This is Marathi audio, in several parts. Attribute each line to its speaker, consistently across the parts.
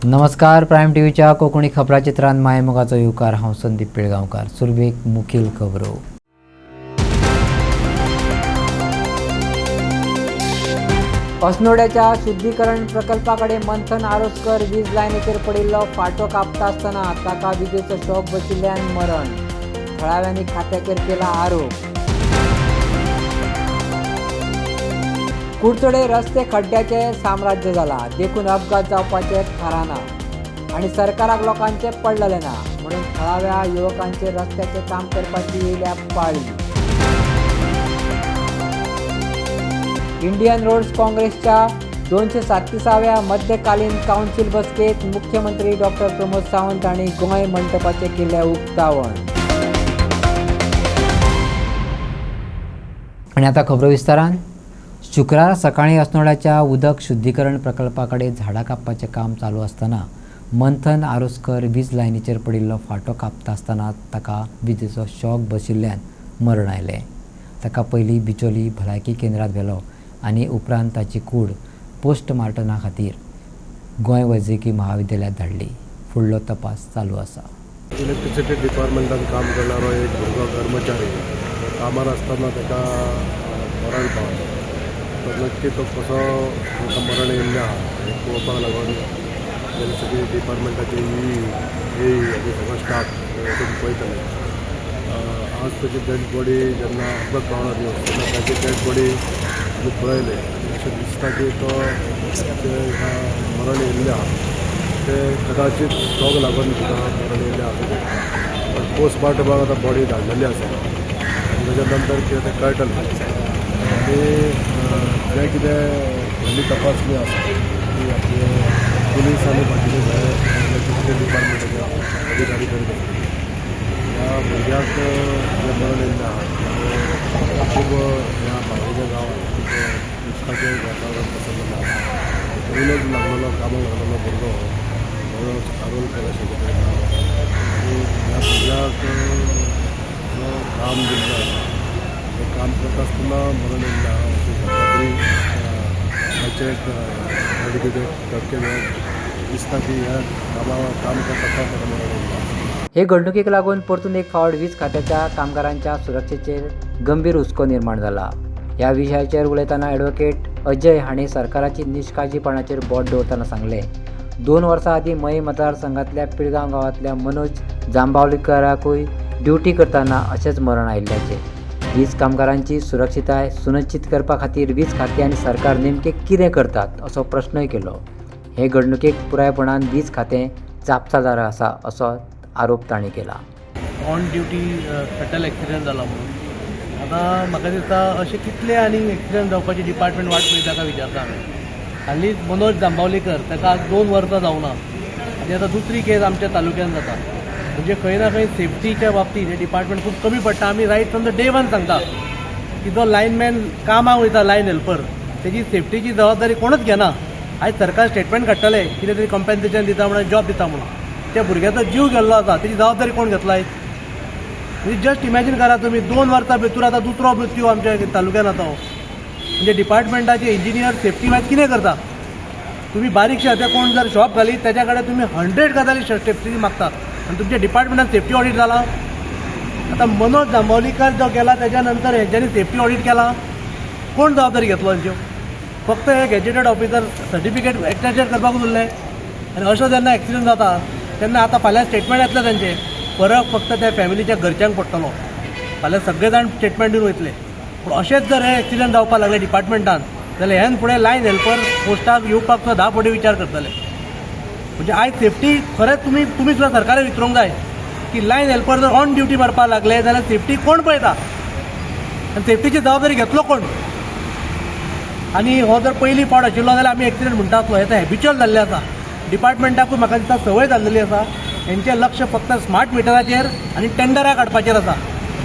Speaker 1: नमस्कार. प्रायम टीव्हीच्या कोकणी खबराचित्रांत मायमोगाचो येवकार. हांव संदीप पिळगांवकार. सुरवेक मुखेल खबरो. अस्नोड्याच्या शुद्धीकरण प्रकल्पाकडे मंथन आरोसकर वीज लायनीचेर पडिल्लो फाटो कापता आसतना ताका विजेचो शॉक बशिल्ल्यान मरण. थळाव्यांनी खात्याचेर केला आरोप. कुडचडे रस्ते खड्ड्याचे साम्राज्य जाला. देखून अपघात जावपाचे थाराना आणि सरकाराक लोकांचे पडलेले ना म्हणून थळाव्या युवकांचे रस्त्याचे काम करपाची येयल्या पाळी. इंडियन रोड्स काँग्रेसच्या 237व्या मध्यकालीन काउन्सिल बसकेत मुख्यमंत्री डॉक्टर प्रमोद सावंत आणि गोंय मंडपाचे केले उक्तावण. आणि आता खबरो विस्तारान. शुक्रार सकाळी अस्नोड्याच्या उदक शुद्धीकरण प्रकल्पाकडे झाडां कापपाचें काम चालू आसतना मंथन आरोसकर वीज लायनीचेर पडिल्लो फाटो कापता आसतना ताका विजेचो शॉक बशिल्ल्यान मरण आयलें. ताका पयलीं बिचोली भलायकी केंद्रांत व्हेलो आनी उपरांत ताची कूड पोस्टमार्टमा खातीर गोंय वैजकी महाविद्यालयांत धाडली. फुडलो तपास चालू आसा.
Speaker 2: इलेक्ट्रिसिटी डिपार्टमेंटान काम करणारो एक भुरगो कर्मचारी कामार आसतना ताका मरण पावलो. तर नक्की तो कसो ताका मरण येयल्लें आहा हें पळोवपाक लागून इलेक्ट्रिसिटी डिपार्टमेंटाचे ए आनी सगळो स्टाफ वचून पळयतले. आज ताची डेड बॉडी जेन्ना अपघात पावला दिवस तेन्ना ताची डेड बॉडी आमी पळयले. अशें दिसता की तो मरण येयल्लें आहा तें कदाचित शॉक लागून तुका मरण येयल्लें आसूं शकता. पण पोस्टमार्टमाक आतां बॉडी धाडलेली आसा आनी ताच्या नंतर कितें तें कळटलें. आनी जें कितें व्हडली तपासणी आसा ती आपले पुलीस आनी बाकीचे इलेक्ट्रिसिटी डिपार्टमेंटाचे अधिकारी करीत आसा. ह्या भुरग्याक जें मरण येयल्लें आहा खूब ह्या बाकीच्या गांवांत उदकाचें वातावरण पसरलेलें आसा. पयलोच लागलेलो कामाक लागलेलो भुरगो बरोच आरोलकर अशें कितें नांव आनी ह्या भुरग्याक जो काम दिल्लें आसा तें काम करता आसतना मरण येयल्लें आहा अशी तरी ताचे सर्टिफिकेट टक्के दिसता की ह्या काम करता आसतना ताका मरण येयल्लें आहा.
Speaker 1: हे घडणुकेक लागून परतून एक फावट वीज खात्याच्या कामगारांच्या सुरक्षेचेर गंभीर हुस्को निर्माण जाला. ह्या विशयाचेर उलयतना ॲडव्होकेट अजय हांणी सरकाराची निश्काळजीपणाचेर बोट दवरतना सांगलें 2 वर्सां आदीं मय मतदारसंघांतल्या पिळगांव गांवांतल्या मनोज जांबावलीकराकूय ड्युटी करतना अशेंच मरण आयिल्ल्याचें. वीज कामगारांची सुरक्षीताय सुनिश्चित करपा खातीर वीज खातें आनी सरकार नेमकें कितें करतात असो प्रश्नय केलो. हे घडणुकेक पुरायपणान वीज खातें जापसालदार आसा असो आरोप तांणी केला.
Speaker 3: ऑन ड्युटी फॅटल एक्सिडेंट जाला म्हणून आतां म्हाका दिसता अशे कितले आनी एक्सिडेंट जावपाची डिपार्टमेंट वाट पळयता ताका विचारता हांवें. हालींच मनोज जांबावलीकर ताका आज 2 वर्सां जावना आनी आतां दुसरी केस आमच्या तालुक्यान जाता. म्हणजे खंय ना खंय सेफ्टीच्या बाबतींत हे डिपार्टमेंट खूब कमी पडटा. आमी right from the day one सांगता की जो लायनमॅन कामाक वयता लायन हेल्पर तेजी सेफ्टीची जबाबदारी कोणूच घेना. आयज सरकार स्टेटमेंट काडटले कितें तरी कॉम्पेन्सेशन दिता म्हणून जॉब दिता म्हणून त्या भुरग्याचो जीव गेल्लो आसा तेजी जबाबदारी कोण घेतला आयज. म्हणजे जस्ट इमॅजीन करा तुमी 2 वर्सां भितर आतां दुसरो मृत्यू आमच्या तालुक्यान जाता. म्हणजे डिपार्टमेंटाचे इंजिनियर सेफ्टी वायज कितें करता. तुम्ही बारीकशे आतां कोण जर शॉप घालीत त्याच्या कडेन तुमी 100 गजाली सेफ्टी मागतात आणि तुमच्या डिपार्टमेंटान सेफ्टी ऑडिट जाला. आता मनोज जांबावलीकर जो गेला त्याच्या नंतर हेंच्यांनी सेफ्टी ऑडिट केला कोण जबाबदारी घेतलो हेंच्यो. फक्त हे गॅजेटेड ऑफिसर सर्टिफिकेट एक्सटेंडेड करपाक उरलें. आनी अशें जेन्ना एक्सिडेंट जाता तेन्ना आतां फाल्यां स्टेटमेंट येतलें तांचें. फरक फक्त त्या फॅमिलीच्या घरच्यांक पडटलो. फाल्यां सगळे जाण स्टेटमेंट दिवन वयतले. पूण अशेंच जर हे एक्सिडेंट जावपाक लागले डिपार्टमेंटान जाल्यार हेन फुडें लायन हेल्पर पोस्टाक येवपाक सुद्दां 10 फावटी विचार करतले. म्हणजे आयज सेफ्टी खरेंच तुमी सुद्दां सरकारान विचारूंक जाय की लायन हेल्पर जर ऑन ड्युटी मारपाक लागले जाल्यार सेफ्टी कोण पळयता आनी सेफ्टीची जबाबदारी घेतलो कोण. आनी हो जर पयलीं फावट आशिल्लो जाल्यार आमी एक्सिडेंट म्हणटा आसलो. हे तर हॅबिच्युअल जाल्लें आसा. डिपार्टमेंटाकूय म्हाका दिसता संवय जाल्लेली आसा. हेंचें लक्ष फक्त स्मार्ट मिटराचेर आनी टेंडरां काडपाचेर आसा.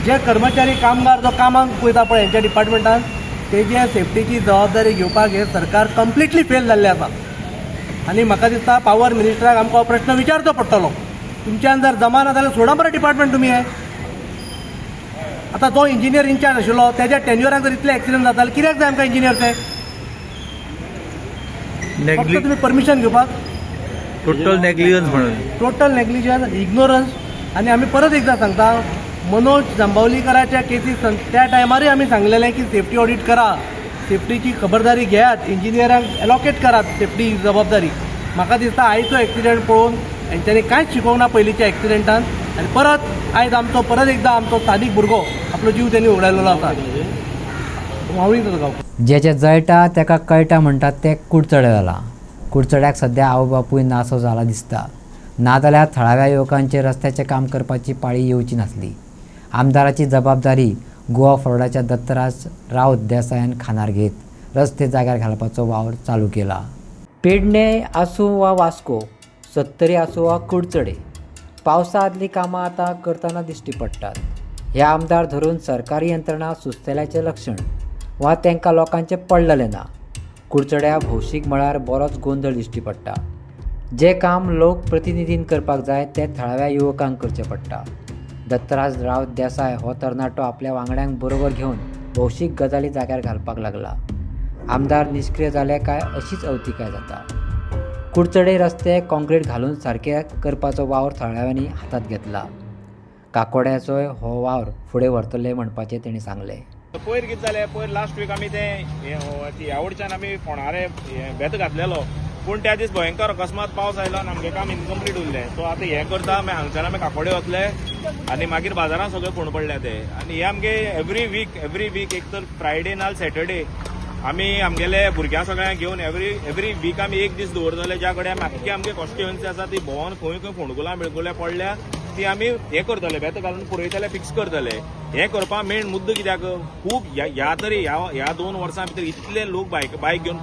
Speaker 3: जे कर्मचारी कामगार जो कामाक वयता पळय हेंच्या डिपार्टमेंटान तेजे सेफ्टीची जबाबदारी घेवपाक हे सरकार कंप्लिटली फेल जाल्लें आसा. आनी म्हाका दिसता पावर मिनिस्टराक आमकां हो प्रश्न विचारचो पडटलो. तुमच्यान जर जमाना जाल्यार सोडा बरें डिपार्टमेंट तुमी हे. आतां जो इंजिनियर इनचार्ज आशिल्लो त्याच्या टेन्युराक जर इतले एक्सिडेंट जाता जाल्यार कित्याक जाय आमकां इंजिनियर ते. फक्त तुम्ही परमिशन घेवपाक
Speaker 4: टोटल नेग्लिजन्स म्हणून.
Speaker 3: Total negligence, ignorance. आणि आम्ही परत एकदा सांगता, मनोज जांबावलीकराच्या केसीस त्या टायमारय आम्ही सांगलेलें की सेफ्टी ऑडिट करा, सेफ्टीची खबरदारी घेयात, इंजिनियरांक एलोकेट करात सेफ्टी जबाबदारी. म्हाका दिसता आयचो एक्सिडेंट पळोवन हेंच्यांनी कांयच शिकोवंक ना पयलींच्या एक्सिडेंटान, आनी परत आयज परत एकदा आमचो स्थानीक भुरगो आपलो जीव त्यांनी उडयलेलो आसा. मावळीचो गांव.
Speaker 1: जेचे जळटा तेका कळटा म्हणटात ते कुडचडे जाला. कुडचड्याक सध्या आवय बापूय नासो जाला दिसता. नाजाल्यार थळाव्या युवकांचेर रस्त्याचें काम करपाची पाळी येवची नासली. आमदाराची जबाबदारी गोवा फोर्डाच्या दत्तराज रावत देसायान खानार घेत रस्ते जाग्यार घालपाचो वावर चालू केला. पेडणे आसूं वा वास्को, सत्तरी आसूं वा कुडचडे, पावसा आदली कामां आतां करतना दिश्टी पडटात. हे आमदार धरून सरकारी यंत्रणा सुस्तेल्याचें लक्षण वा तांकां लोकांचें पडलेलें ना. कुडचड्या भौशीक मळार बरोच गोंधळ दिश्टी पडटा. जे काम लोक प्रतिनिधीन करपाक जाय ते थळाव्या युवकांक करचें पडटा. दत्तराज रावत देसाय हो तरणाटो आपल्या वांगड्यांक बरोबर घेवन भौशीक गजाली जाग्यार घालपाक लागला. आमदार निश्क्रीय जाले काय अशीच अवतिकाय जाता. कुडचडे रस्ते कॉन्क्रीट घालून सारके करपाचो वावर थळाव्यांनी हातात घेतला. काकोड्याचोय हो वावर फुडें व्हरतले म्हणपाचें तेणी सांगलें.
Speaker 5: पयर कितें जालें, पयर लास्ट वीक आमी ती आवडच्यान आमी फोंडारे बेत घातलेलो, पूण त्या दीस भयंकर अकस्मात पावस आयलो आनी आमगे काम इनकम्प्लीट उरलें. सो आतां हें करता मागीर हांगच्यान आमी काकोडे वतले आनी मागीर बाजारांत सगळे फोंड पडले ते. आनी हे आमगे एवरी वीक एक तर फ्रायडे नाल सॅटर्डे आमी आमगेले भुरग्यां सगळ्यांक घेवन एवरी वीक आमी एक दीस दवरतले, ज्या कडेन आख्खी आमगे कॉन्स्टिट्युएन्सी आसा ती भोंवन खंय खंय फोंडकुलां बिळकुले पडल्या ती आमी हें करतले, बेत घालून पुरयतले, फिक्स करतले. हें करपा मेन मुद्दो कित्याक, खूब ह्या 2 वर्सां भितर इतले लोक बायक घेवन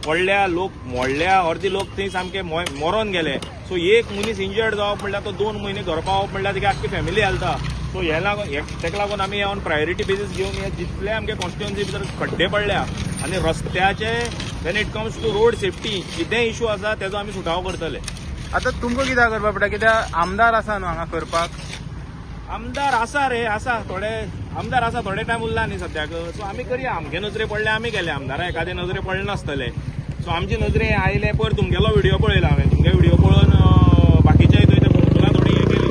Speaker 5: पडल्या, लोक मोडल्या, अर्दे लोक थंय सामके मरोन गेले. सो एक मनीस इंजर्ड जावप म्हणल्यार तो 2 म्हयने घर पावप म्हणल्यार तेगे आख्खी फॅमिली हालता. सो तेका लागून आमी ऑन प्रायोरिटी बेसीस घेवन हे जितले आमगे कॉन्स्टिट्युएन्सी भितर खड्डे पडल्या आनी रस्त्याचे when it comes to road safety कितेंय इश्यू आसा तेजो आमी सुटाव करतले.
Speaker 4: आतां तुमकां कित्याक करपा पडटा, कित्याक आमदार आसा न्हू हांगा करपाक?
Speaker 5: आमदार आसा रे, आसा थोडे टायम उरला न्ही सद्याक. सो आमी करया, आमगे नजरे पडले आमी गेले, आमदारा एखादे नजरे पडले नासतले. सो आमचे नजरे आयले. पयर तुमगेलो व्हिडिओ पळयला हांवें, तुमगे व्हिडिओ पळोवन बाकीचे थंय ते फोंडकुलां थोडी हे केली,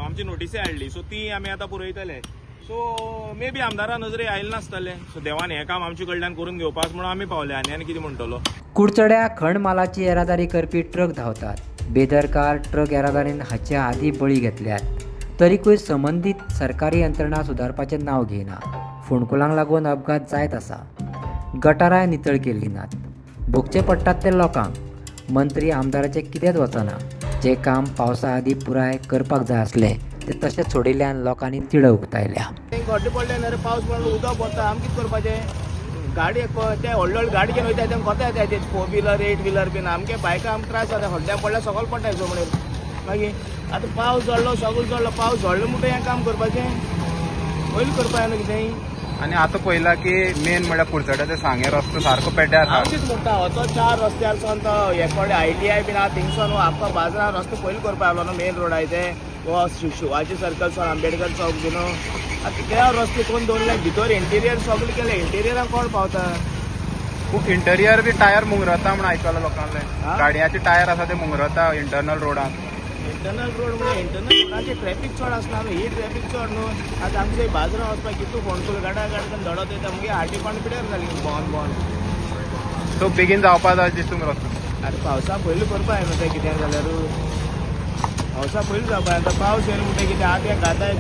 Speaker 5: आमची नोटीसी हाडली. सो ती आमी आतां पुरयतले. सो मे बी आमदारा नजरे आयले नासतले. सो देवान हें काम आमचे कडल्यान करून घेवपाक म्हणून आमी पावले. आनी कितें म्हणटलो.
Speaker 1: कुडचड्या खण मालाची येरादारी करपी ट्रक धांवतात. बेदरकार ट्रक येरादारीन हाचे आदीं बळी घेतल्यात. तरीकूय संबंदीत सरकारी यंत्रणा सुदारपाचें नांव घेयना. फोंडकुलांक लागून अपघात जायत आसा. गटाराय नितळ केल्ली नात. भोगचे पडटात ते लोकांक. मंत्री आमदाराचे कितेंच वचना. जे काम पावसा आदीं पुराय करपाक जाय आसलें ते तशेंच सोडिल्ल्यान लोकांनी तिड उक्तायल्या.
Speaker 5: खड्डे पडले न्हय रे, पावस पडलो, उदक पडटा, आमी कितें करपाचें. गाडी ते व्हडले गाडी घेवन वयता तेंकां कोता येता ते 4 व्हिलर 8 व्हिलर बीन. आमगे बायकां आमकां त्रास जाता, खड्ड्यां पडल्यार सकयल पडटा जमणेर. मागीर आतां पावस झडलो, सगळो झडलो, पावस झडलो म्हणटा हें काम करपाचें, पयलीं करपा न्हू कितेंय.
Speaker 4: आनी आतां पळयला की मेन म्हणल्यार कुडचड्या ते सांगे रस्तो सारको पेड्ड्यार
Speaker 5: हांव
Speaker 4: आसा.
Speaker 5: कितें म्हणटा, हो तो 4 रस्त्यारसून तो हे कडेन ITI बीन आहा थिंगसून आमकां बाजारान रस्तो पयलीं करपा लागलो न्हू. मेन रोड आहाय ते वो शिवाजी सर्कलसून आंबेडकर चौक बीन. आतां त्या रस्ते कोण दवरले, भितर इंटिरियर सगळें केलें, इंटिरियराक कोण पावता.
Speaker 4: खूब इंटरियर बी टायर मुंगरता म्हण आयकलां लोकांले. गाडयांचे टायर आसा ते मुंगरता इंटरनल रोडाक.
Speaker 5: इंटरनल रोड म्हणजे इंटरनल रोडाचेर ट्रॅफिक चड आसना न्हू, ही ट्रॅफिक चड न्हू. आतां आमच्या बाजारान वचपाक कितू फोंडकुल गाडा करून धडत येता, आमगे हाटी पाणी पिड्यार जाली भोंवन.
Speaker 4: सो बेगीन जावपा जाय दिसूंक रस्तो.
Speaker 5: आतां पावसा पयलीं करपा जाय न्हू तें कितें जाल्यार. पावसा पयलीं जावपा जाय. आतां पावस येयलो म्हणटा कितें आतां हें घाताय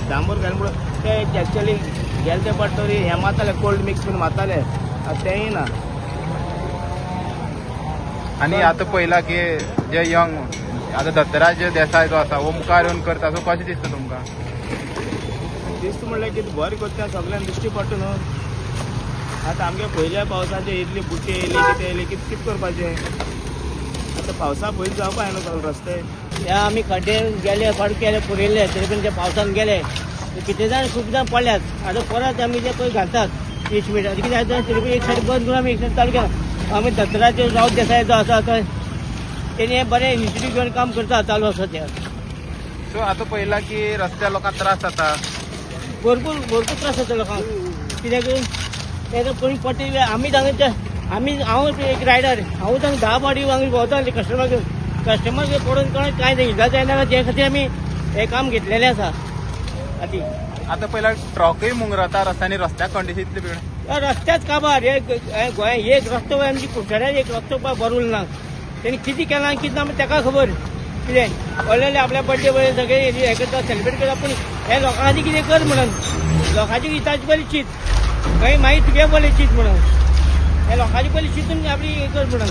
Speaker 5: डांबर घाल म्हणून ते एक्चुअली गेले ते पडटरी हें मारताले, कोल्ड मिक्स बीन मारताले. आतां तेंय ना.
Speaker 4: आनी आतां पळयला की जे यंग आतां दत्तराज देसाय जो आसा हो मुखार येवन करता, सो कशें दिसता तुमकां?
Speaker 5: दिसता म्हणल्यार कितें बरें करता, सगळ्यांक दिश्टी पडटा न्हू. आतां आमगे पयल्या पावसाचे इतली बुट्टी येयली, कितें येयली, कितें करपाचें. आतां पावसा पयलीं जावपा जाय न्हू सगळे रस्ते.
Speaker 6: ते आमी खड्डे गेले, फड केले, पुरयले, तरी पण ते पावसान गेले. कितें जाण खूब जाण पडल्यात. आतां परत आमी ते पळय घालतात इस्टिमेट. कितें जाता तरी पण एक सायड बंद करून आमी एक सायड चालू केला. आमी दत्तराज रावत देसाय जो आसा तो तेणी बरें इन्स्टिट्यूट घेवन काम करता, चालू आसा ते.
Speaker 4: सो आतां पळयला की रस्त्या लोकांक त्रास जाता.
Speaker 6: भरपूर त्रास जाता लोकांक. कित्याक तेका कोणी पडटा आमी हांगा हांव एक रायडर हांव तांकां 10 पावटी हांगा भोंवता कस्टमर घेवन कस्टमर पडून कोणाक कांय नाही इजा जायना जे खातीर आमी हें काम घेतलेलें आसा आतां
Speaker 4: आता पहिला ट्रकय मुंगरता रस्त्याने रस्त्याक कंडिशन इतली बिगड
Speaker 6: रस्त्याच काबार हे गोंयांत एक रस्तो पळय आमची कुडचड्यार एक रस्तो पळय बरो उरलो ना तेणी कितें केलां कितें ना ताका खबर कितें व्हडले आपल्या बर्थडे पळय सगळे हें करता सेलिब्रेट करता पूण हे लोकां खातीर कितें कर म्हणून लोकांची हिताची पयलीं चीत मागीर तुगे पयलीं चीत म्हणून हे लोकांची पयलीं चिंतून आपली हें कर म्हणून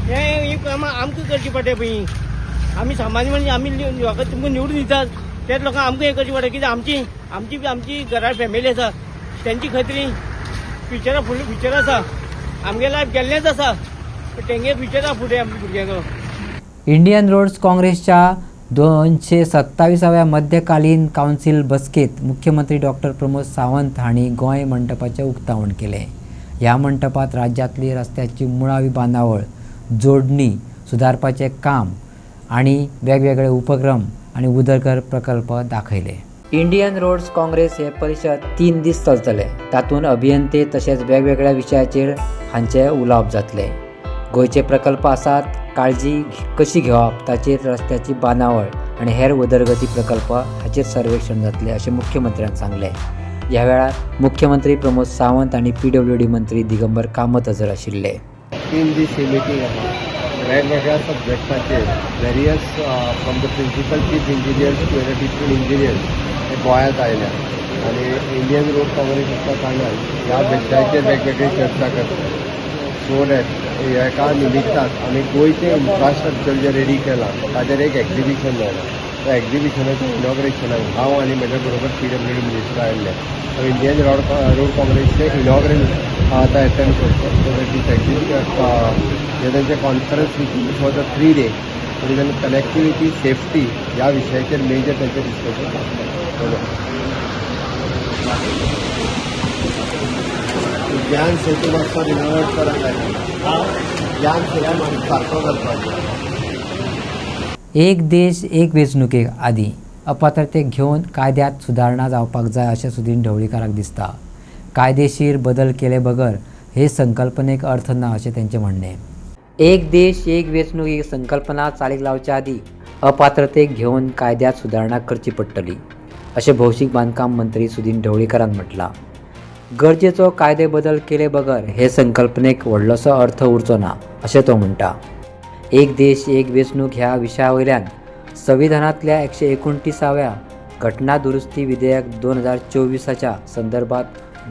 Speaker 6: हे कामां आमकां करची पडटा पळय आमी सामान्य म्हणजे आमी लोकां तुमकां निवडून दितात तेच लोकांक आमकां हें करचें पडटा कित्याक आमची घरा फॅमिली आसा त्यांची खत्री फ्युचरा फुडलें फ्युचर आसा आमगे लायफ गेल्लेंच आसा पण तेंगे फ्युचर आसा फुडें आमच्या भुरग्यांचो
Speaker 1: इंडियन रोड्स काँग्रेसच्या 227व्या मध्यकालीन कावन्सिल बसकेत मुख्यमंत्री डॉक्टर प्रमोद सावंत हांणी गोंय मंडपाचें उक्तावण केलें. ह्या मंडपात राज्यांतली रस्त्याची मुळावी बांदावळ जोडणी सुदारपाचें काम आनी वेगवेगळे उपक्रम आनी उदरगत प्रकल्प दाखयले. इंडियन रोड्स काँग्रेस हे परिशद 3 दीस चलतले. तातूंत अभियंते तशेंच वेगवेगळ्या विशयाचेर हांचे उलोवप जातले. गोंयचे प्रकल्प आसात, काळजी कशी घेवप ताचेर रस्त्याची बांदावळ आनी हेर उदरगती प्रकल्प हाचेर सर्वेक्षण जातले अशें मुख्यमंत्र्यान सांगलें. ह्या वेळार मुख्यमंत्री प्रमोद सावंत आनी PWD मंत्री दिगंबर कामत हजर आशिल्ले.
Speaker 2: 3 दीस ही मिटींग आसा वेगवेगळ्या सब्जेक्टाचेर various from the principal chief engineers to different engineers हे गोंयांत आयल्या आनी इंडियन रोड काँग्रेसीच्या कारणान ह्या विशयाचेर वेगवेगळी चर्चा करतात. सो दॅट एका निमित्ताक आमी गोंयचें इन्फ्रास्ट्रक्चर जें रेडी केलां ताचेर एक एक्झिबिशन जालां. त्या एक्झिबिशनाच्या इनॉग्रेशनाक हांव आनी म्हज्या बरोबर PWD मिनिस्टर आयिल्ले. सो इंडियन रोड काँग्रेसचें इनॉग्रेशन आतां एटेंड करता. सो दॅट दीस एक्झिबिशन हे तेंचें कॉन्फरन्स फॉर द 3 days तेणें कनेक्टिविटी सेफ्टी ह्या विशयाचेर मेजर तेंचें डिस्कशन जाता. ज्ञान सेतू मातसो रिनोवेट करप जाय. ज्ञान सेतू सारको करपाचो.
Speaker 1: एक देश एक वेंचणुके आदी अपात्रतेक घेवन कायद्यात सुदारणा जावपाक जाय अशें सुदीन ढवळीकाराक दिसता. कायदेशीर बदल केले बगर हे संकल्पनेक अर्थ ना अशें तेंचें म्हणणें. एक देश एक वेंचणूक ही संकल्पना चालीक लावच्या आदी अपात्रतेक घेवन कायद्यात सुदारणा करची पडटली अशें भौशीक बांदकाम मंत्री सुदीन ढवळीकारान म्हटलां. गरजेचो कायदे बदल केले बगर हे संकल्पनेक व्हडलोसो अर्थ उरचो ना अशें तो म्हणटा. एक देश एक वेंचणूक ह्या विशया वयल्यान संविधानांतल्या 129व्या घटना दुरुस्ती विधेयक 2024च्या संदर्भात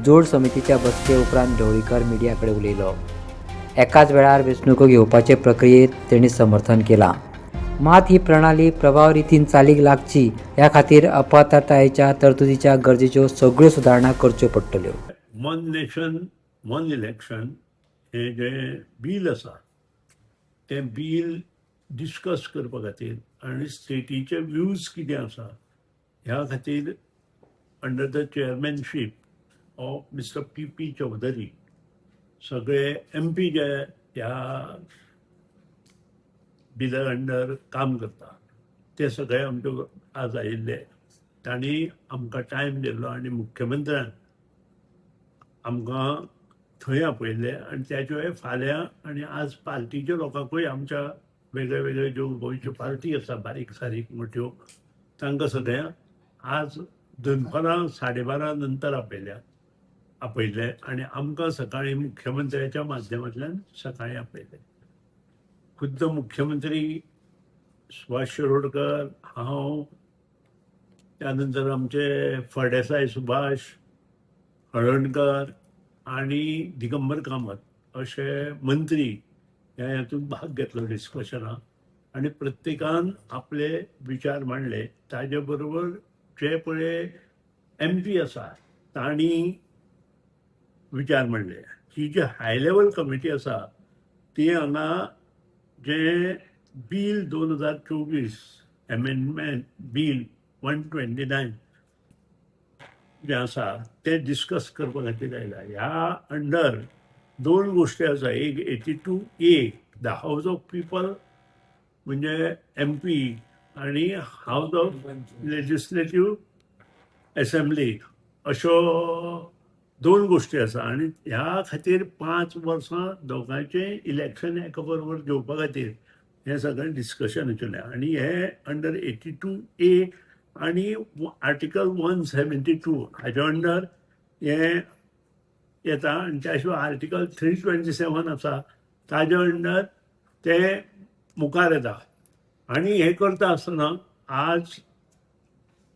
Speaker 1: जोड समितीच्या बसके उपरांत ढवळीकर मिडिया कडेन उलयलो. एकाच वेळार वेंचणुको घेवपाचे प्रक्रियेत तेणी समर्थन केलां. मात ही प्रणाली प्रभावी रितीन चालीक लागची ह्या खातीर अपात्रतायेच्या तरतुदीच्या गरजेच्यो सगळ्यो सुदारणा करच्यो पडटल्यो.
Speaker 7: वन नेशन वन इलेक्शन हे जे बील आसा तें बील डिस्कस करपा खातीर आनी स्टेटीचे व्यूज कितें आसा ह्या खातीर under the chairmanship of mister P.P. Chaudhary सगळे MP जे ह्या बिला अंडर काम करता ते सगळे आमचे आज आयिल्ले. तांणी आमकां टायम दिल्लो आनी मुख्यमंत्र्यान आमकां थंय आपयले आनी त्याशिवाय फाल्यां आनी आज पार्टीच्या लोकांकूय आमच्या वेगळे वेगळे ज्यो गोंयच्यो पार्टी आसा बारीक सारीक मोठ्यो तांकां सगळ्यांक आज दनपारां 12:30 नंतर आपयले आनी आमकां सकाळीं मुख्यमंत्र्याच्या माध्यमांतल्यान सकाळीं आपयले. खुद्द मुख्यमंत्री सुभाष शिरोडकर हांव त्यानंतर आमचे फळदेसाय सुभाष हळर्णकर आनी दिगंबर कामत अशे मंत्री ह्या हातूंत भाग घेतलो डिस्कशनाक आनी प्रत्येकान आपले विचार मांडले. ताजे बरोबर जे पळय MP आसा तांणी विचार मांडले. ही जी हाय लेवल कमिटी आसा ती हांगा जे बील 2024 एमेंडमेंट बील 129 जे आसा ते डिस्कस करपा खातीर आयला. ह्या अंडर 2 गोश्टी आसा. एक 82A the house of people म्हणजे MP आनी हाऊस ऑफ लेजिस्लेटिव्ह असेंब्ली अश्यो दोन गोष्टी आसा आनी ह्या खातीर 5 वर्सां दोगांचें इलेक्शन एका बरोबर घेवपा खातीर हें सगळें डिस्कशन चल्लें आनी हे अंडर 82A आनी आर्टिकल 172 हाज्या अंडर हें येता आनी त्या शिवाय आर्टिकल 327 आसा ताज्या अंडर ते मुखार येता आनी हें करता आसतना आज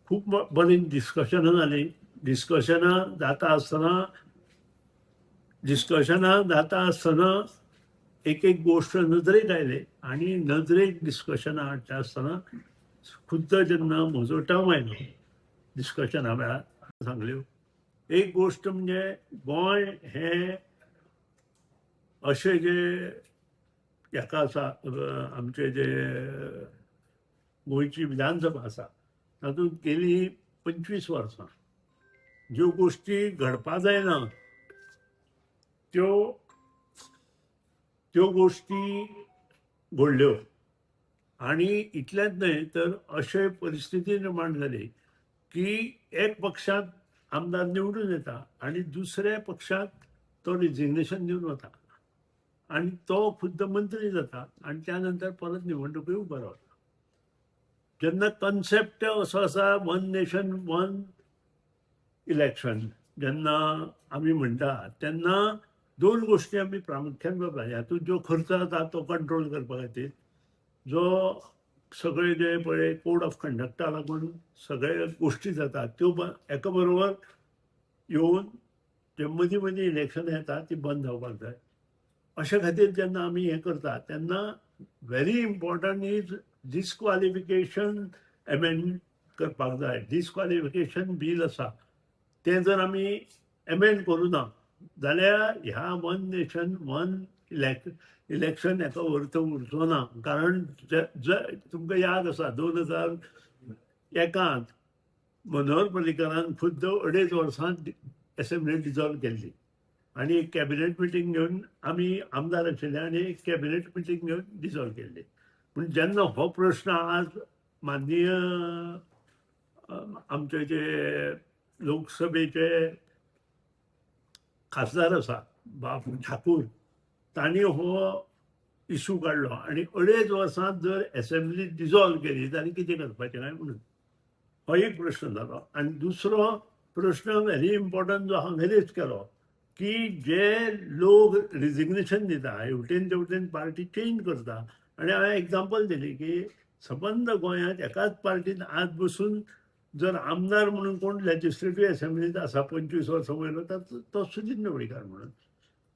Speaker 7: खूब बरी डिस्कशनां जालीं. डिस्कशनां जाता आसतना एक गोश्ट नदरेक आयले आनी नदरेक डिस्कशनां हाडटा आसतना खुद्द जेन्ना म्हजो टर्म आयलो डिस्कशना वेळार सांगल्यो एक गोश्ट म्हणजे गोंय हें अशें जे हेका आसा आमचे जे गोंयची विधानसभा आसा तातूंत गेली 25 वर्सां ज्यो गोश्टी घडपा जायना त्यो गोश्टी घडल्यो आनी इतलेंच न्हय तर अशे परिस्थिती निर्माण जाली की एक पक्षांत आमदार निवडून येता आनी दुसऱ्या पक्षांत तो रिजिग्नेशन दिवन वता आनी तो खुद्द मंत्री जाता आनी त्या नंतर परत निवडणुकोय उबो रावता. जेन्ना कन्सेप्ट असो आसा वन नेशन वन इलेक्शन जेन्ना आमी म्हणटा तेन्ना दोन गोश्टी आमी प्रामुख्यान करता. हातूंत जो खर्च जाता तो कंट्रोल करपा खातीर जो सगळे जे पळय कोड ऑफ कंडक्टा लागून सगळे गोश्टी जातात त्यो एका बरोबर येवन जे मदीं मदीं इलेक्शनां येता ती बंद जावपाक जाय. अशे खातीर जेन्ना आमी हें करता तेन्ना व्हेरी इम्पॉर्टंट इज डिस्क्वॉलिफिकेशन एमेंड करपाक जाय. डिस्क्वॉलिफिकेशन बील आसा तें जर आमी एमेंड करूं ना जाल्यार ह्या वन नेशन वन इलेक्शन हेका व्हरतो उरचो ना. कारण तुमकां याद आसा 2001 मनोहर पर्रीकरान खुद्द 2.5 वर्सांत एसेंब्ली डिजॉल्व केल्ली आनी एक कॅबिनेट मिटींग घेवन आमी आमदार आशिल्ले आनी एक कॅबिनेट मिटींग घेवन डिजॉल्व केल्ली. पूण जेन्ना हो प्रश्न आज माननीय आमचे जे लोकसभेचे खासदार आसा बापू ठाकूर तांणी हो इशू काडलो आनी 2.5 वर्सांत जर एसेंब्ली डिजॉल्व केली जाल्यार कितें करपाचें काय म्हणून हो एक प्रश्न जालो. आनी दुसरो प्रश्न व्हेरी इम्पॉर्टंट जो हांवें रेज केलो की जे लोक रिजिग्नेशन दिता हेवटेन तेवटेन पार्टी चेंज करता आनी हांवें एग्जाम्पल दिली की सबंद गोंयांत एकाच पार्टीन आज बसून जर आमदार म्हणून कोण लेजिस्लेटिव्ह एसेंब्लीत आसा 25 वर्सां वयलो तो सुदीप ढवळीकर म्हणून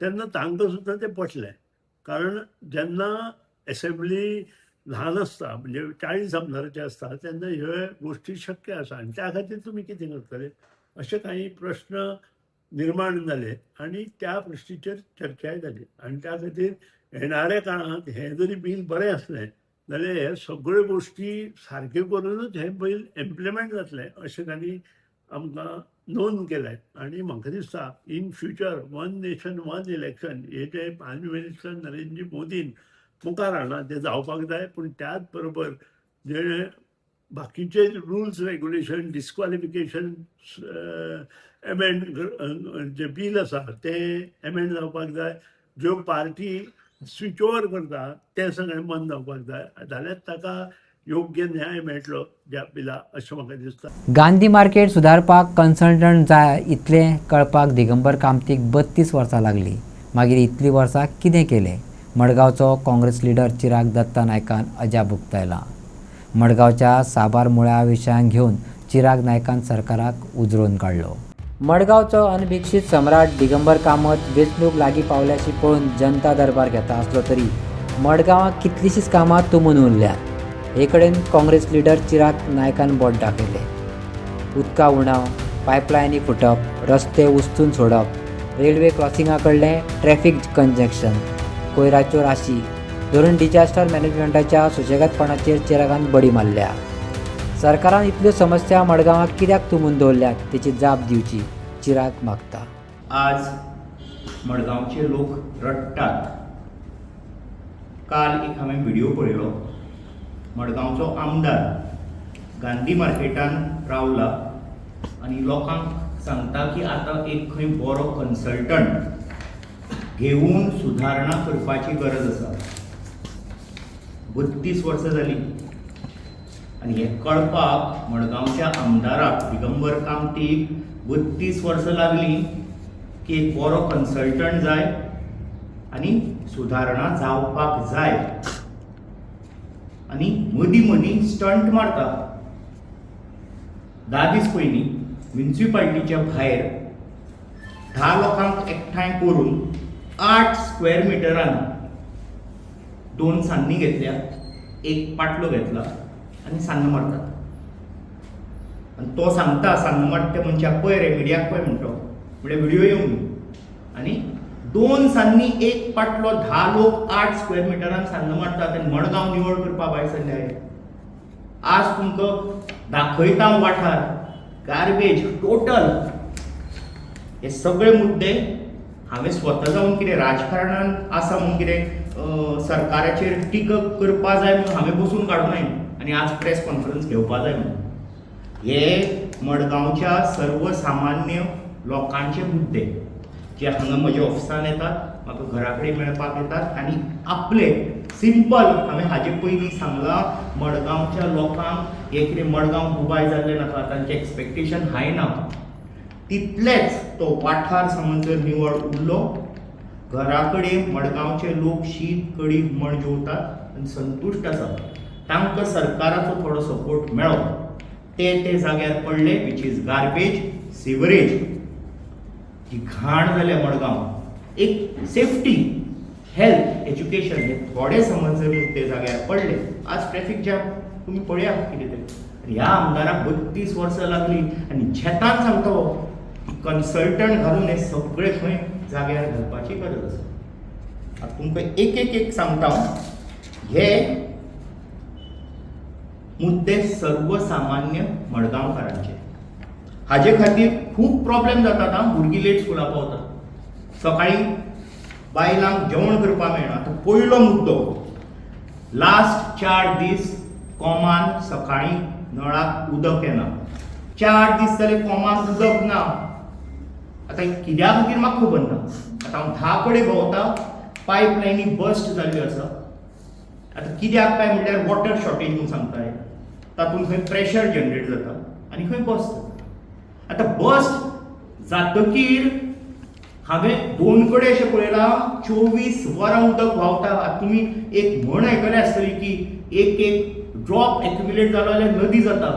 Speaker 7: तेन्ना तांकां सुद्दां तें पटलें. कारण जेन्ना एसेंब्ली ल्हान आसता म्हणजे 40 आमदाराची आसता तेन्ना ह्यो गोश्टी शक्य आसा आनी त्या खातीर तुमी कितें करतले अशे काही प्रश्न निर्माण जाले आनी त्या प्रश्नाचेर चर्चाय जाली. आनी त्या खातीर येणाऱ्या काळांत हें जरी बील बरें आसलें जाल्यार हे सगळ्यो गोश्टी सारक्यो करूनच हें बील इम्प्लिमेंट जातलें अशें तांणी आमकां नोंद केलें. आनी म्हाका दिसता in future one nation one election हे जे प्रायम मिनिस्टर नरेंद्र मोदीन मुखार हाडला तें जावपाक जाय. पूण त्याच बरोबर जे बाकीचे रुल्स रेग्युलेशन डिस्क्वॉलिफिकेशन एमेंड जे बील आसा तें एमेंड जावपाक जाय. ज्यो पार्टी स्विच ओवर करता तें सगळें बंद जावपाक जाय जाल्यार ताका योग्य न्याय मेळटलो त्या बिलाक अशें म्हाका दिसता.
Speaker 1: गांधी मार्केट सुदारपाक कन्सल्टंट जाय इतलें कळपाक दिगंबर कामतीक 32 वर्सां लागलीं. मागीर इतलीं वर्सां कितें केलें? मडगांवचो काँग्रेस लिडर चिराग दत्ता नायकान अजाप उक्तायला. मडगांवच्या साबार मुळा विशयांक घेवन चिराग नायकान सरकाराक उजरोवन काडलो. मडगांवचो अनभिक्षीत सम्राट दिगंबर कामत वेंचणूक लागीं पावल्याची पळोवन जनता दरबार घेता आसलो तरी मडगांवाक कितलींशींच कामां तुंबून उरल्यात. हे कडेन काँग्रेस लिडर चिराग नायकान बोट दाखयलें. उदका उणाव, पायपलायनी फुटप, रस्ते उस्तून सोडप, रेल्वे क्रॉसिंगा कडलें ट्रॅफिक कंजक्शन, कोयराच्यो राशी धरून डिजास्टर मॅनेजमेंटाच्या सुशेगादपणाचेर चिरागान बडी मारल्या. सरकारान इतल्यो समस्या मडगांवाक कित्याक तुंबून दवरल्यात तेची जाप दिवची चिराग मागता.
Speaker 8: आज मडगांवचे लोक रडटात. काल एक हांवें व्हिडिओ पळयलो. मडगांवचो आमदार गांधी मार्केटान रावला आनी लोकांक सांगता की आतां एक खंय बरो कन्सल्टंट घेवन सुदारणा करपाची गरज आसा. 32 वर्सां जालीं आनी हें कळपाक मडगांवच्या आमदाराक दिगंबर कामतीक 32 वर्सां लागलीं की एक बरो कन्सल्टंट जाय आनी सुदारणा जावपाक जाय आनी मदीं मदीं स्टंट मारता. 10 दीस पयलीं म्युनिसिपालिटीच्या भायर 10 लोकांक एकठांय करून 8 स्क्वेअर मिटरान 2 सान्नी घेतल्या, एक पाटलो घेतला आनी सान्न मारतात. आनी तो सांगता सान्न मारता त्या मनशाक पळय रे मिडियाक पळय म्हणटा म्हळ्यार व्हिडिओ येवंक न्ही. आनी 2 सान्नी एक पाटलो 10 लोक 8 स्क्वेअर मिटरान सान्न मारतात आनी मडगांव निवळ करपा भायर सरले. आज तुमकां दाखयता वाठार गार्बेज टोटल. हे सगळे मुद्दे हांवें स्वता जावन कितें राजकारणान आसा म्हणून कितें सरकाराचेर टिका करपा जाय म्हणून हांवें बसून काडूनाय आनी आज प्रेस कॉन्फरन्स घेवपा जाय म्हणून. हे मडगांवच्या सर्वसामान्य लोकांचे मुद्दे जे हांगा म्हज्या ऑफिसान येतात, म्हाका घरा कडेन मेळपाक येतात आनी आपले सिंपल हांवें हाजे पयलीं सांगलां मडगांवच्या लोकांक हे कितें मडगांव दुबाय जाल्लें नाका, तांचें एक्सपेक्टेशन हाय ना. तितलेच तो वाठार समज जर निवळ उरलो घरा कडेन मडगांवचे लोक शीत कडी हुमण जेवतात आनी संतुश्ट आसा. तांकां सरकाराचो थोडो सपोर्ट मेळ्ळो ते जाग्यार पडले वीच इज गार्बेज सिवरेज. ही घाण जाल्या मडगांव. एक सेफ्टी हेल्थ एज्युकेशन हे थोडे समज जर मुद्दे जाग्यार पडले. आज ट्रॅफिक जॅम तुमी पळया कितें तें. ह्या आमदाराक 32 वर्सां लागलीं आनी झेतान सांगता की कन्सल्टंट घालून हे सगळे खंय जाग्यार घालपाची गरज आसा. आतां तुमकां एक सांगता. हे मुद्दे सर्वसामान्य मडगांवकारांचे. हाजे खातीर खूब प्रॉब्लेम जातात. भुरगीं लेट स्कुला पावतात, सकाळीं बायलांक जेवण करपाक मेळना. आतां पयलो मुद्दो लास्ट 4 दीस कोमान सकाळीं नळाक उदक येना. 4 दीस जाले कोमान उदक ना. आतां कित्या खातीर म्हाका खबर ना. आतां हांव 10 कडेन भोंवता, पायपलायनी बस्ट जाल्ल्यो आसा. आतां कित्याक काय म्हणल्यार वॉटर शॉर्टेज म्हणून सांगताय. तातूंत खंय प्रेशर जनरेट जाता आनी खंय बस्ट जाता. आतां बस्ट जातकीर हांवें 2 कडेन अशें पळयलां 24 वरां उदक व्हांवता. आतां तुमी एक म्हण आयकले आसतली की एक ड्रॉप एक्युमुलेट जालो जाल्यार नदी जाता.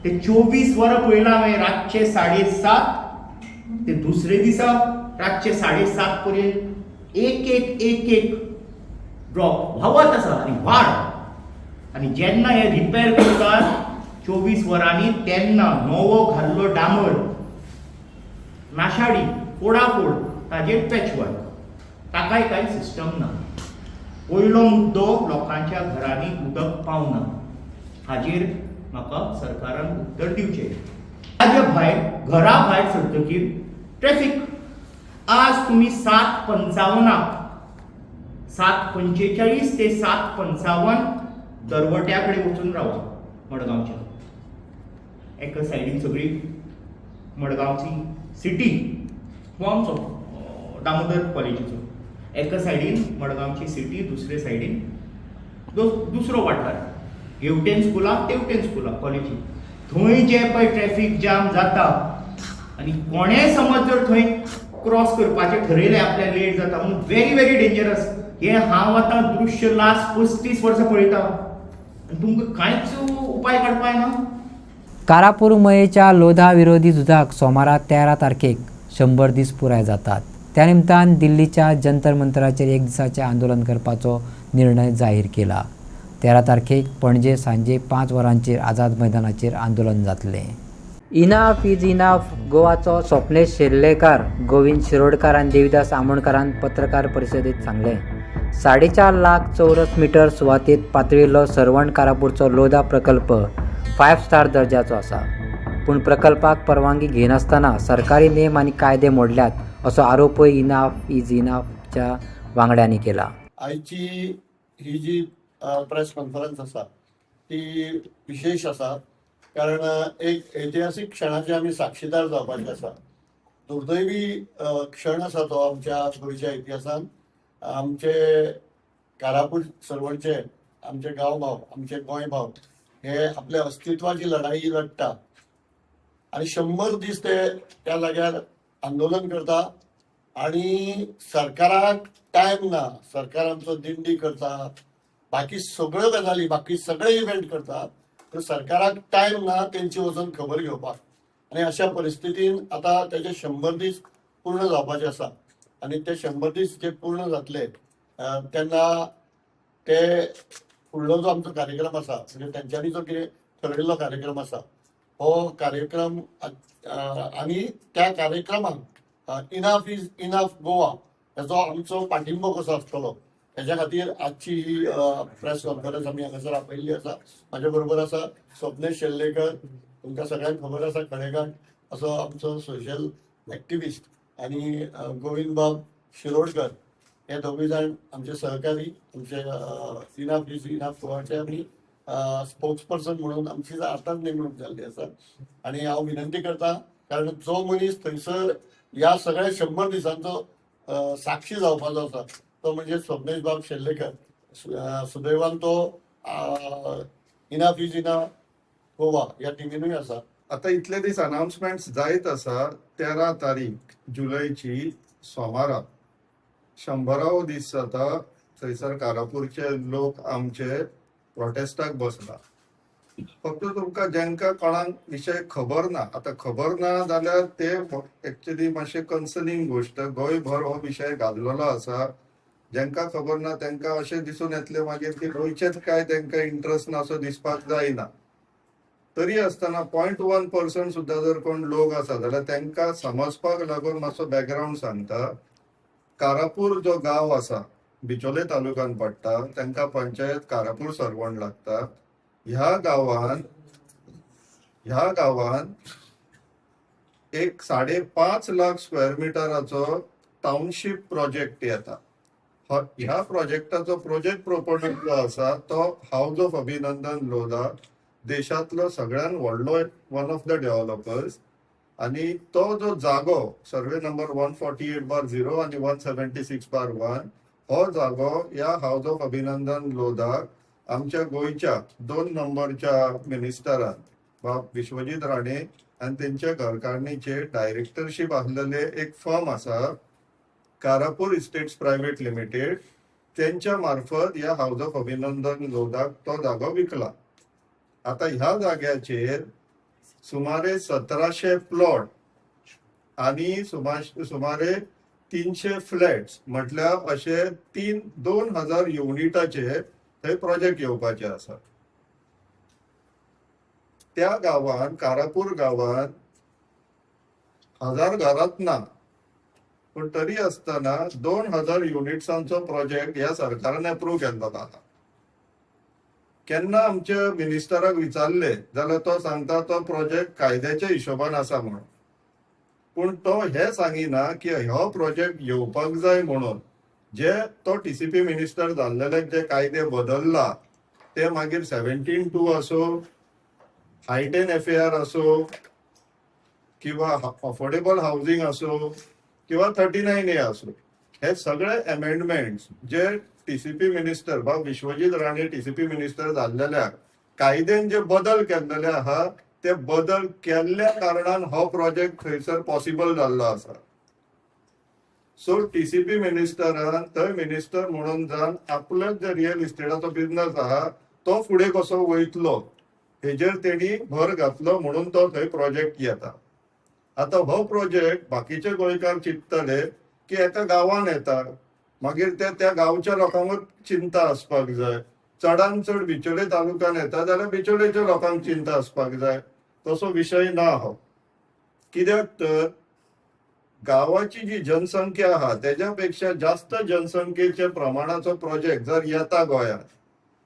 Speaker 8: ते 24 वरां पळयलां हांवें रातचे 7:30 ते दुसरे दिसा रातचे 7:30 पर्यंत एक ड्रॉप व्हांवत आसा आनी वाड. आनी जेन्ना हे रिपेर करतात 24 वरांनी तेन्ना नवो घाल्लो डांबर नाशाडी फोडाफोड ताजेर पॅचवर्क. ताकाय कांय सिस्टम ना. पयलो मुद्दो लोकांच्या घरांनी उदक पावना. हाजेर म्हाका सरकारान उत्तर दिवचें. ताजे भायर घरा भायर सरतकीर ट्रॅफिक. आज तुमी 7:55 7:45 ते 7:55 दरवट्या कडेन वचून रावा मडगांवच्या. एका सायडीन सगळी मडगांवची सिटी हो आमचो दामोदर कॉलेजीचो. एका सायडीन मडगांवची सिटी, दुसरे सायडीन दुसरो वाठार हेवटेन स्कुलां तेवटेन स्कुलां कॉलेजी. थंय जे पळय ट्रॅफिक जाम जाता आनी कोणेय समज जर थंय क्रॉस करपाचें ठरयलें आपल्याक लेट जाता म्हणून व्हेरी डेंजरस. हे हांव आतां दृश्य लास्ट 35 वर्सां पळयता आनी तुमकां कांयच उपाय काडपाक ना.
Speaker 1: कारापूर मयेच्या लोधा विरोधी झुजाक सोमारा 13 तारखेक 100 दीस पुराय जातात. त्या निमतान दिल्लीच्या जंतर मंतराचेर 1 दिसाचें आंदोलन करपाचो निर्णय जाहीर केला. 13 तारखेक पणजे सांजे 5 वरांचेर आझाद मैदानाचेर आंदोलन जातलें. इनाफ इज इनाफ गोवाचो स्वप्नेश शेर्लेकार, गोविंद शिरोडकार आनी देविदास आमोणकारान पत्रकार परिशदेंत सांगलें. 4.5 लाख चौरस मीटर सुवातेत पातळिल्लो सरवण कारापूरचो लोधा प्रकल्प 5 स्टार दर्जाचो आसा. पूण प्रकल्पाक परवानगी घेनासतना सरकारी नेम आनी कायदे मोडल्यात असो आरोपय इनाफ इज इनाफच्या वांगड्यांनी केला.
Speaker 9: आयची ही जी प्रेस कॉन्फरन्स आसा ती विशेष आसा. कारण एक ऐतिहासीक क्षणाचे आमी साक्षीदार जावपाचे आसा. दुर्दैवी क्षण आसा तो आमच्या गोंयच्या इतिहासान. आमचे कारापूर सरवणचे आमचे गांव भाव, आमचे गोंय भाव हे आपल्या अस्तित्वाची लढाई लढटा आणि 100 दीस ते त्या जाग्यार आंदोलन करता आणि सरकाराक टायम ना. सरकार आमचो दिंडी करता, बाकी सगळ्यो गजाली, बाकी सगळे इव्हेंट करता, तर सरकाराक टायम ना तेंची वचून खबर घेवपाक. आणि अशा परिस्थितीन आता त्याचे 100 दीस पूर्ण जावपाचे आसा आणि ते 100 दीस जे पूर्ण जातले तेन्ना ते फुडलो जो आमचो कार्यक्रम आसा, म्हणजे तेंच्यांनी जो कितें ठरयिल्लो कार्यक्रम आसा, हो कार्यक्रम आणि त्या कार्यक्रमाक इनफ इज इनफ गोवा हेचो आमचो पाठिंबो कसो आसतलो हेच्या खातीर आजची ही प्रेस कॉन्फरन्स आमी हांगासर आपयल्ली आसा. म्हाज्या बरोबर आसा स्वप्नेश शेल्लेकर, तुमकां सगळ्यांक खबर आसा खडेकांड असो आमचो सोशल एक्टिविस्ट, आणि गोविंद बाब शिरोडकर हे दोघूय जाण आमचे सहकारी, आमचे इनफ इज इनफ गोवाचे आमी स्पोक्स पर्सन म्हणून आमची आतांच नेमणूक जाल्ली आसा. आणि हांव विनंती करता, कारण जो मनीस थंयसर ह्या सगळ्या 100 दिसांचो साक्षी जावपाचो आसा तो म्हणजे स्वप्नेश बाब शेल्लेकर. सुदैवान तो इनफ इज इनफ गोवा ह्या टिमीनूय आसा.
Speaker 10: आता इतले दीस अनाउन्समेंट जायत आसा. 13 तारीख जुलैची सोमारा 100वो दीस जाता. थंयसर कारापूरचे लोक आमचे प्रोटेस्टाक बसला. फक्त तुमकां जेंका कोणाक विशय खबर ना, आता खबर ना जाल्यार ते एक्चुअली मातशें कन्सर्निंग गोष्ट. गोंयभर हो विशय गाजलेलो आसा. जेंका खबर ना तेंका अशें दिसून येतले मागीर की गोंयचेच काय तेंका इंट्रस्ट ना असो दिसपाक जायना. तरी आसतना 0.1% सुद्दां जर कोण लोक आसा जाल्यार तेंका समजपाक लागून मातसो बॅकग्राऊंड सांगता. कारापूर जो गांव आसा बिचोले तालुक्यान पडटा, तेंका पंचायत कारापूर सरवण लागता. ह्या गांवान एक 5.5 लाख स्क्वेअर मिटराचो टाउनशिप प्रोजेक्ट येता. ह्या प्रोजेक्टाचो प्रोजेक्ट प्रोपोनंट जो आसा तो हाऊस ऑफ अभिनंदन लोधा, देशातलो सगळ्यात व्हडलो वन ऑफ द डेव्हलपर्स. आणि तो जो जागो सर्वे नंबर 148/0 आणि 176/1 हो जागो या हाऊस ऑफ अभिनंदन लोधाक आमच्या गोयच्या 2 नंबरच्या मिनिस्टरान बाब विश्वजीत राणे आणि त्यांच्या घरकारणीचे डायरेक्टरशिप असलेले एक फर्म आसा कारापूर इस्टेट्स प्रायव्हेट लिमिटेड, त्यांच्या मार्फत या हाऊस ऑफ अभिनंदन लोधाक तो जागो विकला. आता ह्या जाग्याचेर सुमारे 1700 प्लॉट आणि सुमारे 300 फ्लॅट्स म्हटल्यार असे 2000 युनिटाचे थंय प्रोजेक्ट येवपाचे आसा. त्या गांवान कारापूर गांवान 1000 घरात ना, पण तरी आसतना 2000 युनिट्सांचो प्रोजेक्ट ह्या सरकारान अप्रूव्ह केल्लो आसा. केन्ना आमच्या मिनिस्टराक विचारले जाल्यार तो सांगता तो प्रोजेक्ट कायद्याच्या हिशोबान आसा म्हणून. पण तो हे सांगिना की हो प्रोजेक्ट येवपाक जाय म्हणून. जे तो TCP मिनिस्टर जाल्लेले जे कायदे बदलला ते मागीर 17(2) असो, हाय-10 FAR असो, किंवा अफोर्डेबल हाऊसिंग असो, किंवा 39A असो, हे सगळे अमेंडमेंट्स जे TCP मिनिस्टर बा विश्वजीत राणे TCP मिनिस्टर जाल्लेल्या कायद्यान जे बदल केल्लेले आहा ते बदल केल्ल्या कारणान हो प्रोजेक्ट थंयसर पॉसिबल जाल्लो आसा. सो TCP मिनिस्टरान थंय मिनिस्टर म्हणून जावन आपलो जे रियल इस्टेटाचो बिझनस आहा तो फुडें कसो वयतलो हेजेर तेणी भर घातलो म्हणून तो थंय प्रोजेक्ट येता. आता हो प्रोजेक्ट बाकीचे गोंयकार चिंततले की एका गांवान येता, मागीर ते त्या गांवच्या लोकांक चिंता आसपाक जाय. चडान चड बिचोले तालुक्यान येता जाल्यार बिचोलेच्या लोकांक चिंता आसपाक जाय. तसो विशय ना हो. कित्याक तर गावाची जी जनसंख्या आहा तेज्या पेक्षा जास्त जनसंख्येच्या प्रमाणाचो प्रोजेक्ट जर येता गोंयांत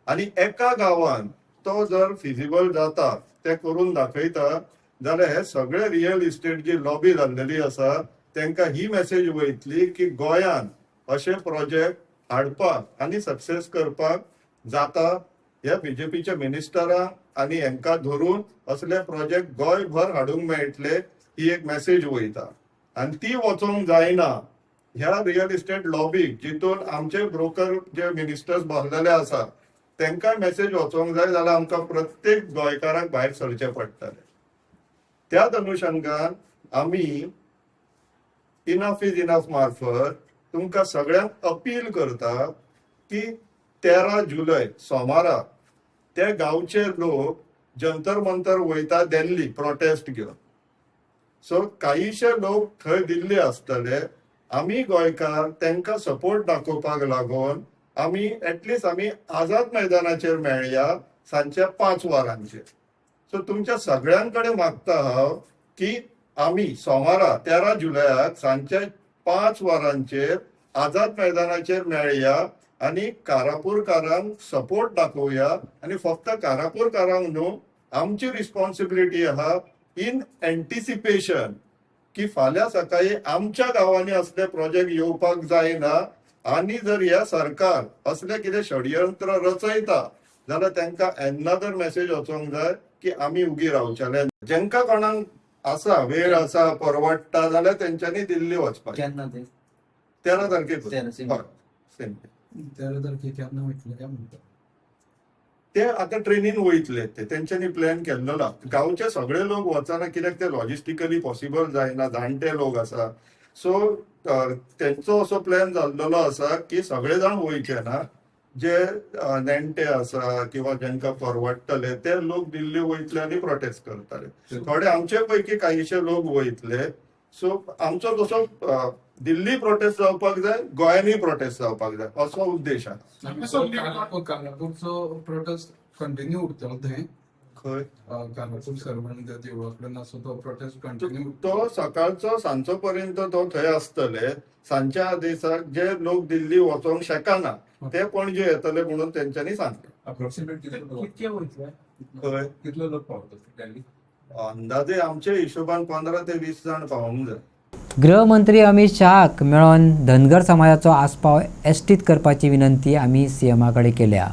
Speaker 10: आणि एका गांवान तो जर फिजिबल जाता, ते करून दाखयता, जाल्यार हे सगळे रियल इस्टेट जी लॉबी जाल्लेली आसा तांकां ही मेसेज वयतली की गोंयांत असे प्रोजेक्ट हाडपाक आणि सक्सेस करपाक जाता ह्या बीजेपीच्या मिनिस्टरांक आनी हांकां धरून असले प्रोजेक्ट गोंयभर हाडूंक मेळटले ही एक मेसेज वयता आनी ती वचोंक जायना ह्या रियल इस्टेट लॉबीक जितून आमचे ब्रोकर जे मिनिस्टर्स बसलेले आसा तांकां मेसेज वचोंक जाय जाल्यार आमकां प्रत्येक गोंयकाराक भायर सरचें पडटलें. त्याच अनुशंगान आमी इनफ इज इनफ मार्फत तुमकां सगळ्यांक अपील करता की 13 जुलय सोमारा ते गांवचे लोक जंतर मंतर वयता दिल्ली प्रोटेस्ट घेवन. सो काहीशे लोक थंय दिल्ली आसतले. आमी गोंयकार तांकां सपोर्ट दाखोवपाक लागून आमी एटलिस्ट आमी आझाद मैदानाचेर मेळया सांजच्या 5 वरांचेर. सो तुमच्या सगळ्यां कडेन मागता हांव की आमी सोमारा 13 जुलयाक सांजच्या 5 वरांचेर आझाद मैदानाचेर मेळया आनी कारापूरकारांक सपोर्ट दाखोवया. आनी फक्त कारापूरकारांक न्हू, आमची रिस्पॉन्सिबिलिटी आहा इन एंटिसिपेशन की फाल्यां सकाळी आमच्या गांवांनी असले प्रोजेक्ट येवपाक जायना. आनी जर ह्या सरकार असले कितें षडयंत्र रचयता जाल्यार तांकां एनादर मेसेज वचोंक जाय की आमी उगी रावचेले. जेंका कोणाक आसा वेळ आसा परवडटा जाल्यार तेंच्यांनी दिल्ली वचपाचें. 13 तारखेक ते आता ट्रेनीन वयतले ते तेंच्यांनी प्लॅन केल्लो. गांवचे सगळे लोक वचना कित्याक ते लॉजिस्टिकली पॉसिबल जायना, जाणटे लोक आसा. सो तेंचो असो प्लॅन जाल्लो आसा की सगळे जाण वयचे ना. जे नेणटे आसा किंवा जेंका परवडटले ते लोक दिल्ली वयतले आनी प्रोटेस्ट करतले. थोडे आमचे पैकी काहीशे लोक वयतले. सो आमचो कसो दिल्ली प्रोटेस्ट जावपाक जाय, गोंयांनी प्रोटेस्ट जावपाक जाय असो उद्देश आसा.
Speaker 11: कारापूरचो प्रोटेस्ट कंटिन्यू उरतलो थंय.
Speaker 10: खंय
Speaker 11: कारापूर सर्वंट देवळा कडेन आसा तो प्रोटेस्ट कंटिन्यू.
Speaker 10: तो सकाळचो सांजचो पर्यंत तो थंय आसतले. सांजच्या दिसाक जे लोक दिल्ली वचोंक शकना ते पणजे येतले म्हणून तेंच्यांनी सांगलें.
Speaker 11: अप्रोक्सिमेट कितके वयतले,
Speaker 10: खंय
Speaker 11: कितले लोक पावतले?
Speaker 10: अंदाजे आमच्या हिशोबान 15 ते 20 जाण पावूंक जाय.
Speaker 1: गृहमंत्री अमित शहाक मेळोन धनगर समाजाचो आस्पाव एश्टीत करपाची विनंती आमी सीएमाकडे केल्या.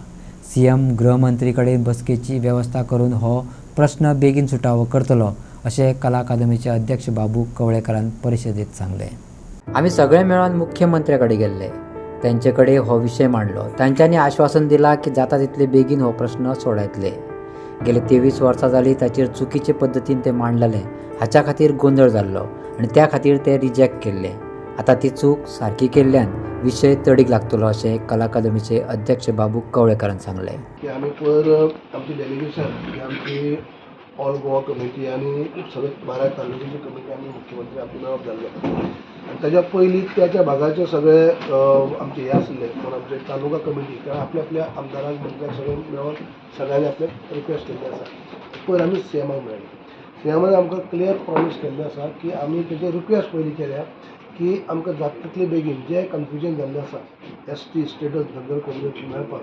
Speaker 1: सीएम गृहमंत्री कडेन बसकेची व्यवस्था करून हो प्रश्न बेगीन सुटावो करतलो अशें कला अकादमीचे अध्यक्ष बाबू कवळेकरान परिशदेत सांगले. आमी सगळे मेळोन मुख्यमंत्र्याकडे गेल्ले, त्यांचे कडेन हो विशय मांडलो. तांच्यांनी आश्वासन दिला की जाता तितले बेगीन हो प्रश्न सोडयतले. गेले 23 वर्सां जालीं ताचेर चुकीचे पद्दतीन ते मांडलेले. हाच्या खातीर गोंधळ जाल्लो आनी त्या खातीर ते रिजेक्ट केल्ले. आता ती चूक सारकी केल्ल्यान विशय तडीक लागतलो अशें कला अकादमीचे अध्यक्ष बाबू कवळेकरान सांगले.
Speaker 2: की आमी पयर आमची डेलिगेशन आमची ऑल गोवा कमिटी आनी सगळे 12 तालुक्याची कमिटी आमी मुख्यमंत्री आपली मेळप जाल्ले. आनी ताच्या पयलीं त्या भागाचे सगळे आमचे हे आसले कोण आमचे तालुका कमिटी कारण आपल्या आमदारांक मंत्र्यांक सगळे मेळोन सगळ्यांनी आपले रिक्वेस्ट केल्ली आसा. पयर आमी सीएमाक मेळ्ळे. सीएमान आमकां क्लियर प्रॉमिस केल्लें आसा की आमी तेजे रिक्वेस्ट पयलीं केल्या की आमकां जाता तितले बेगीन जे कन्फ्युजन जाल्लें आसा एसटी स्टेटस धनगर कम्युनिटी मेळपाक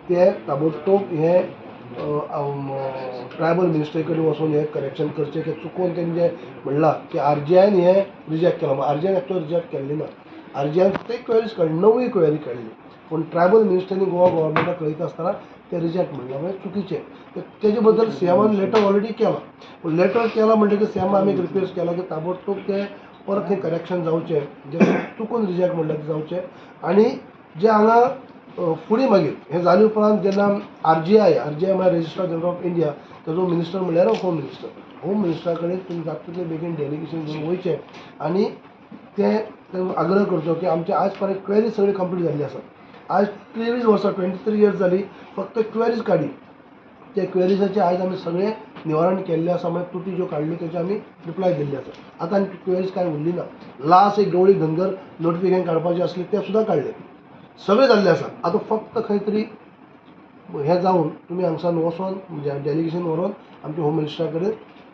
Speaker 2: ते ताबडतोब हे ट्रायबल मिनिस्ट्री कडेन वचून हें करेक्शन करचें की चुकून तेणी जें म्हणलां की आरजीआयन हें रिजेक्ट केलां. आरजीआयन एक्चुअली रिजेक्ट केल्ली ना. आरजीआयन फक्त एक क्वेरीज काडली, नवी क्वेरी काडली. पूण ट्रायबल मिनिस्टरीनी गोवा गव्हर्मेंटाक कळयता आसतना ते रिजेक्ट म्हणलां म्हणजे चुकीचें. तेजे बद्दल सीएमान लेटर ऑलरेडी केला. पूण लेटर केला म्हणटकीर सीएमान आमी रिक्वेस्ट केला की ताबडतोब ते परत हें करेक्शन जावचें, जे चुकून रिजेक्ट म्हणलें तें जावचें. आनी जे हांगा फुडें मागीर हें जाले उपरांत जेन्ना आरजीआय म्हळ्यार रजिस्ट्रार जनरल ऑफ इंडिया ताजो मिनिस्टर म्हणल्यार होम मिनिस्टर. होम मिनिस्टरा कडेन तुमी जाता तितलें बेगीन डेलिगेशन घेवन वयचें आनी तें आग्रह करचो की आमचे आज पर्यंत क्वेरीज सगळी कंप्लीट जाल्ली आसा. आज 23 वर्सां 23 इयर्स जाली फक्त क्वेरीज काडी. त्या क्वेरीजाचे आयज आमी सगळे निवारण केल्लें आसा. मागीर तुटी ज्यो काडल्यो तेजे आमी रिप्लाय दिल्ले आसा. आतां आनी क्वेरीज कांय उरली ना. लास्ट एक गवळी धनगर नोटिफिकेशन काडपाचें आसलें तें सुद्दां काडलें. सगळें जाल्लें आसा. आतां फक्त खंय तरी हें जावन तुमी हांगसान वचोन डेलिगेशन व्हरोन आमच्या होम मिनिस्टरा कडेन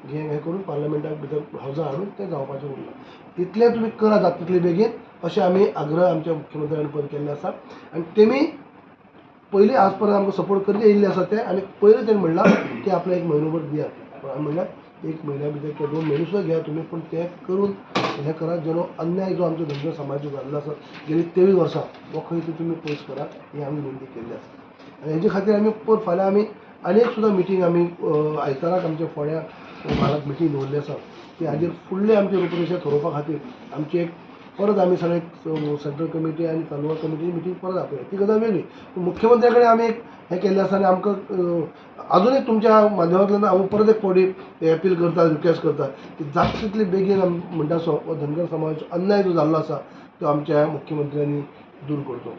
Speaker 2: हें करून पार्लमेंटाक भितर हजर हाडून तें जावपाचें उरलां. तितलें तुमी करा जाता तितलें बेगीन अशें आमी आग्रह आमच्या मुख्यमंत्र्यान पयर केल्ले आसा. आनी तेमी पयलीं आज पर्यंत आमकां सपोर्ट करीत येयल्ले आसा ते. आनी पयलीं तेणी म्हणलां की आपलो 1 म्हयनोभर दियात. पूण आमी म्हणल्यार 1 म्हयन्या भितर किंवा 2 म्हयने सुद्दां घेया तुमी पूण तें करून हें करा जेणो अन्याय जो आमच्या धनगर समाजाचो जाल्लो आसा गेली 23 वर्सां हो खंय तरी तुमी पयस करा ही आमी विनंती केल्ली आसा. आनी हेजे खातीर आमी फाल्यां आमी आनीक सुद्दां मिटींग आमी आयताराक आमच्या फोंड्या म्हालात मिटींग दवरली आसा की हाजेर फुडलें आमचें रूपरेशा थारोवपा खातीर आमची एक परत आमी सगळे सेंट्रल कमिटी आनी तालुका कमिटी मिटींग परत आपल्या ती गजाल वेगळी. मुख्यमंत्र्या कडेन आमी एक हें केल्लें आसा आनी आमकां अजून एक तुमच्या माध्यमांतल्यान हांव परत एक फावटी अपील करता रिक्वेस्ट करता की जाता तितले बेगीन म्हणटा सो हो धनगर समाजाचो अन्याय जो जाल्लो आसा तो आमच्या मुख्यमंत्र्यांनी दूर करचो.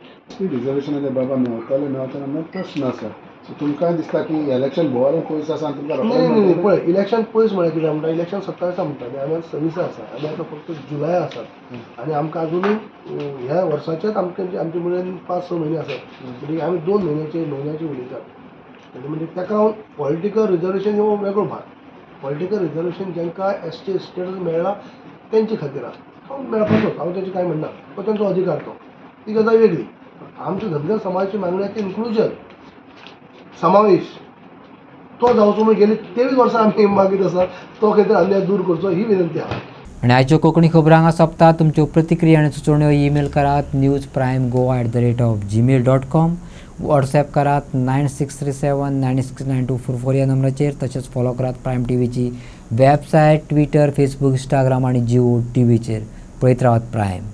Speaker 12: रिजर्वेशनाच्या बाबा मेळटले ना प्रश्न आसा. तुमकां दिसता की इलेक्शन बोवार पयस आसा
Speaker 2: नाही पळय इलेक्शन पयस म्हळ्यार कितें म्हणटा इलेक्शन 27 म्हणटा आनी आमी 26 आसा आनी आतां फक्त जुलय आसात आनी आमकां अजुनूय ह्या वर्साचेच आमचे मेरेन 5-6 म्हयने आसात म्हणटकीर आमी 2 म्हयन्याचे उलयतात म्हणजे ताका हांव पॉलिटिकल रिजर्वेशन हो वेगळो भाग. पॉलिटिकल रिजर्वेशन जांकां ST स्टेटस मेळ्ळा तेंचे खातीर आसा मेळपाचोच हांव तेजें कांय म्हणना तो तेंचो अधिकार तो ती गजाल वेगळी. आमच्या धनगर समाजाची मागण्याचें इन्क्लुजन समावेश तो जावचो म्हूण गेली 23 वर्सां आमी मागीत आसा तो खंय तरी अन्याय दूर करचो ही विनंती आहा.
Speaker 1: आणि आजच्यो कोंकणी खबरो हांगा सोंपतात. तुमच्यो प्रतिक्रिया आनी सुचोवण्यो ईमेल करात newsprimegoa@gmail.com. व्हॉट्सॲप करात 9637969244 ह्या नंबराचेर. तशेंच फॉलो करात प्रायम टीव्हीची वेबसायट, ट्विटर, फेसबूक, इंस्टाग्राम आनी जिओ टीव्हीचेर. पळयत रावात प्रायम.